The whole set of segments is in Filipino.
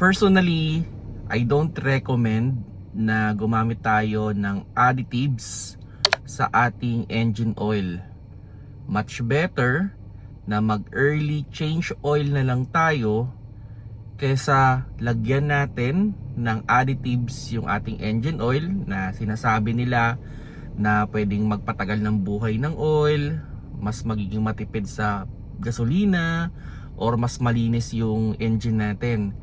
Personally, I don't recommend na gumamit tayo ng additives sa ating engine oil. Much better na mag-early change oil na lang tayo kaysa lagyan natin ng additives yung ating engine oil na sinasabi nila na pwedeng magpatagal ng buhay ng oil, mas magiging matipid sa gasolina, or mas malinis yung engine natin.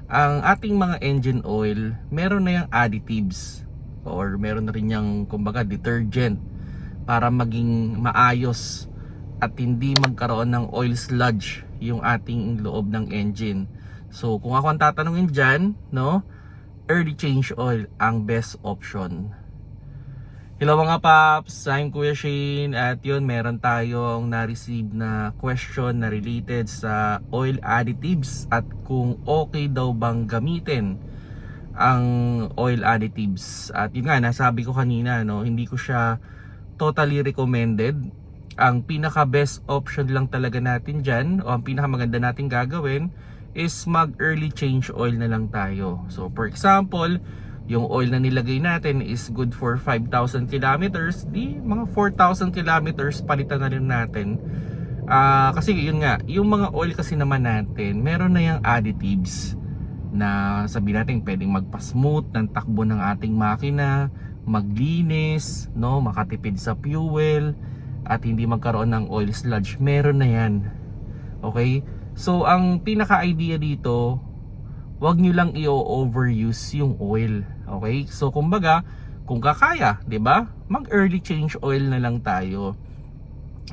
Ang ating mga engine oil, meron na yung additives or meron na rin yung kumbaga detergent para maging maayos at hindi magkaroon ng oil sludge yung ating loob ng engine. So kung ako ang tatanungin dyan, no, early change oil ang best option. Hello mga paps, I'm Kuya Shane at yun, meron tayong na-receive na question na related sa oil additives at kung okay daw bang gamitin ang oil additives. At yun nga, nasabi ko kanina, no, hindi ko siya totally recommended. Ang pinaka best option lang talaga natin dyan, o ang pinaka maganda natin gagawin is mag early change oil na lang tayo. So for example, yung oil na nilagay natin is good for 5,000 kilometers, di mga 4,000 kilometers palitan na rin natin. Kasi yun nga, yung mga oil kasi naman natin, meron na yung additives na sabihin natin pwedeng magpa-smooth ng takbo ng ating makina, maglinis, no, makatipid sa fuel, at hindi magkaroon ng oil sludge. Meron na yan. Okay? So ang pinaka-idea dito, wag nyo lang i-overuse yung oil. Okay? So kumbaga, kung kakaya, 'di ba? Mag-early change oil na lang tayo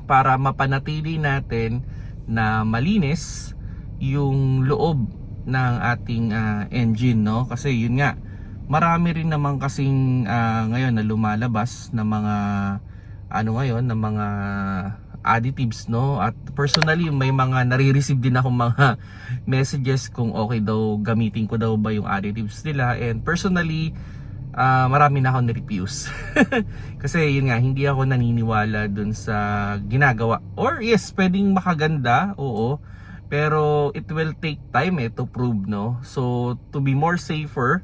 para mapanatili natin na malinis yung loob ng ating engine, no? Kasi yun nga, marami rin naman kasing ngayon na lumalabas na mga ngayon, na mga additives, no? At personally, may mga nare-receive din akong mga messages kung okay daw, gamitin ko daw ba yung additives nila. And personally, marami na akong refuse. Kasi yun nga, hindi ako naniniwala dun sa ginagawa. Or yes, pwedeng makaganda, oo, pero it will take time to prove, no? So to be more safer,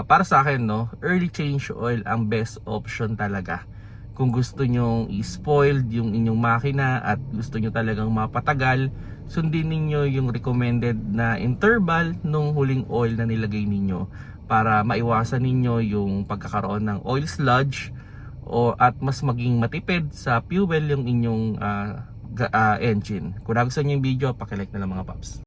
para sa akin, no, early change oil ang best option talaga. Kung gusto nyong i-spoiled yung inyong makina at gusto nyo talagang mapatagal, sundin ninyo yung recommended na interval nung huling oil na nilagay ninyo para maiwasan ninyo yung pagkakaroon ng oil sludge at mas maging matipid sa fuel yung inyong engine. Kung nagustuhan nyo yung video, pakilike na lang mga paps.